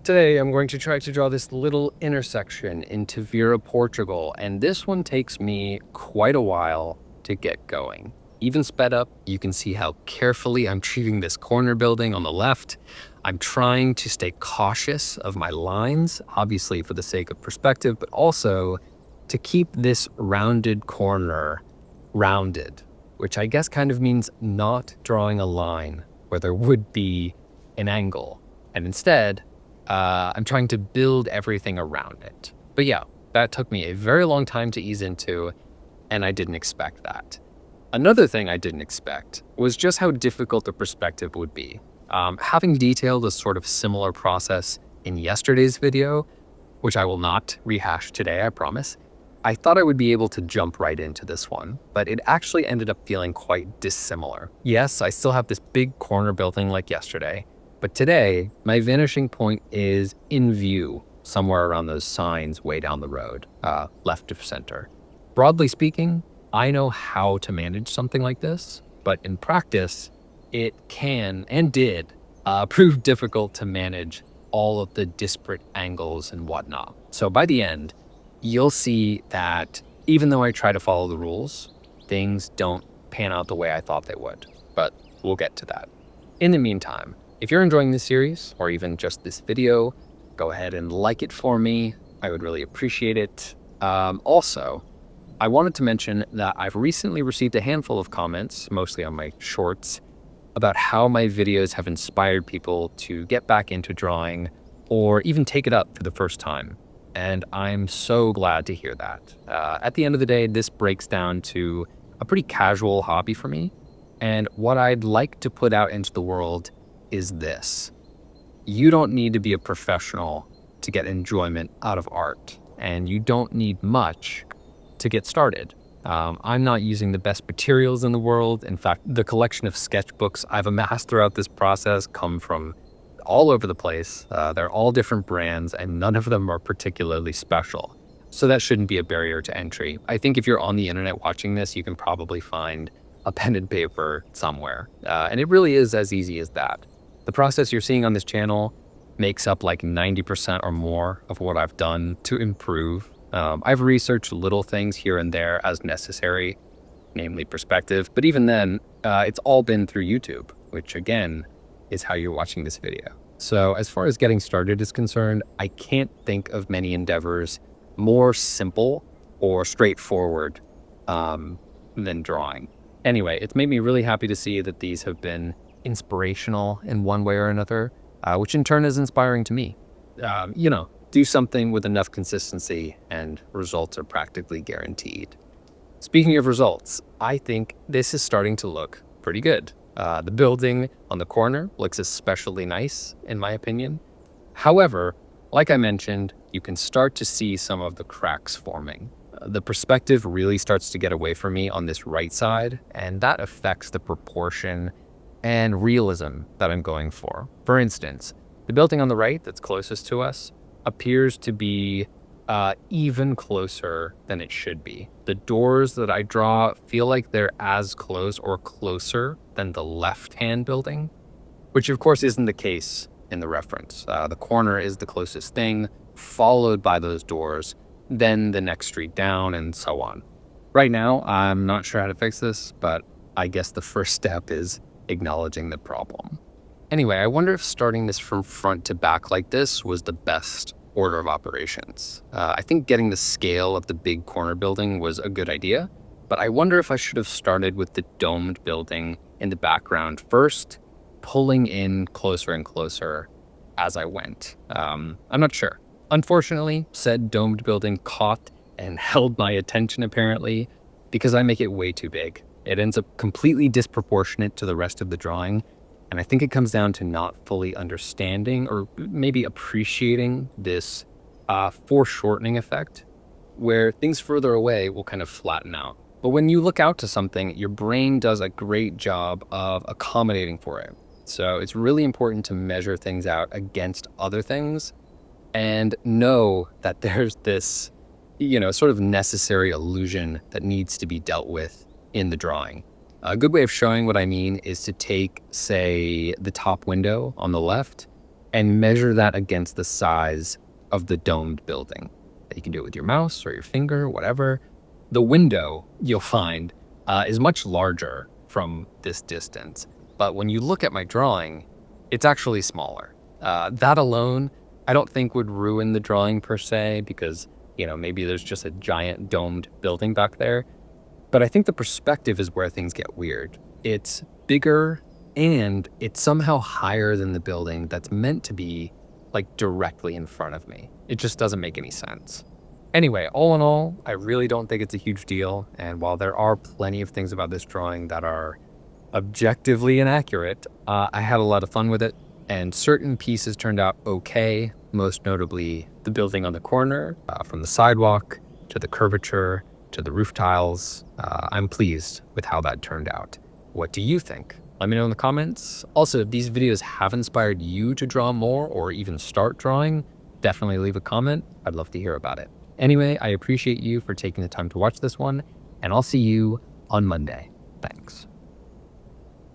Today, I'm going to try to draw this little intersection in Tavira, Portugal, and this one takes me quite a while to get going. Even sped up, you can see how carefully I'm treating this corner building on the left. I'm trying to stay cautious of my lines, obviously for the sake of perspective, but also to keep this rounded corner rounded, which I guess kind of means not drawing a line where there would be an angle. And instead, I'm trying to build everything around it. But yeah, that took me a very long time to ease into, and I didn't expect that. Another thing I didn't expect was just how difficult the perspective would be. Having detailed a sort of similar process in yesterday's video, which I will not rehash today, I promise, I thought I would be able to jump right into this one, but it actually ended up feeling quite dissimilar. Yes, I still have this big corner building like yesterday, but today, my vanishing point is in view, somewhere around those signs way down the road, left of center. Broadly speaking, I know how to manage something like this, but in practice, it can and did prove difficult to manage all of the disparate angles and whatnot. So by the end, you'll see that even though I try to follow the rules, things don't pan out the way I thought they would, but we'll get to that. In the meantime, if you're enjoying this series, or even just this video, go ahead and like it for me. I would really appreciate it. Also, I wanted to mention that I've recently received a handful of comments, mostly on my shorts, about how my videos have inspired people to get back into drawing, or even take it up for the first time. And I'm so glad to hear that. At the end of the day, this breaks down to a pretty casual hobby for me. And what I'd like to put out into the world is this. You don't need to be a professional to get enjoyment out of art, and you don't need much to get started. I'm not using the best materials in the world. In fact, the collection of sketchbooks I've amassed throughout this process come from all over the place. They're all different brands, and none of them are particularly special. So that shouldn't be a barrier to entry. I think if you're on the internet watching this, you can probably find a pen and paper somewhere. And it really is as easy as that. The process you're seeing on this channel makes up like 90% or more of what I've done to improve. I've researched little things here and there as necessary, namely perspective, but even then, it's all been through YouTube, which again, is how you're watching this video. So as far as getting started is concerned, I can't think of many endeavors more simple or straightforward than drawing. Anyway, it's made me really happy to see that these have been inspirational in one way or another, which in turn is inspiring to me. Do something with enough consistency and results are practically guaranteed. Speaking of results, I think this is starting to look pretty good. The building on the corner looks especially nice, in my opinion. However, like I mentioned, you can start to see some of the cracks forming. The perspective really starts to get away from me on this right side, and that affects the proportion and realism that I'm going for. For instance, the building on the right that's closest to us appears to be even closer than it should be. The doors that I draw feel like they're as close or closer than the left-hand building, which of course isn't the case in the reference. The corner is the closest thing, followed by those doors, then the next street down, and so on. Right now, I'm not sure how to fix this, but I guess the first step is acknowledging the problem. Anyway, I wonder if starting this from front to back like this was the best order of operations. I think getting the scale of the big corner building was a good idea, but I wonder if I should have started with the domed building in the background first, pulling in closer and closer as I went. I'm not sure. Unfortunately, said domed building caught and held my attention apparently, because I make it way too big. It ends up completely disproportionate to the rest of the drawing, and I think it comes down to not fully understanding or maybe appreciating this foreshortening effect, where things further away will kind of flatten out. But when you look out to something, your brain does a great job of accommodating for it. So it's really important to measure things out against other things and know that there's this, sort of necessary illusion that needs to be dealt with in the drawing. A good way of showing what I mean is to take, say, the top window on the left and measure that against the size of the domed building. You can do it with your mouse or your finger, whatever. The window, you'll find, is much larger from this distance. But when you look at my drawing, it's actually smaller. That alone, I don't think would ruin the drawing per se, because, maybe there's just a giant domed building back there. But I think the perspective is where things get weird. It's bigger and it's somehow higher than the building that's meant to be like directly in front of me. It just doesn't make any sense. Anyway, all in all, I really don't think it's a huge deal. And while there are plenty of things about this drawing that are objectively inaccurate, I had a lot of fun with it. And certain pieces turned out okay, most notably the building on the corner, from the sidewalk to the curvature to the roof tiles. I'm pleased with how that turned out. What do you think? Let me know in the comments. Also, if these videos have inspired you to draw more or even start drawing, definitely leave a comment. I'd love to hear about it. Anyway, I appreciate you for taking the time to watch this one, and I'll see you on Monday. Thanks.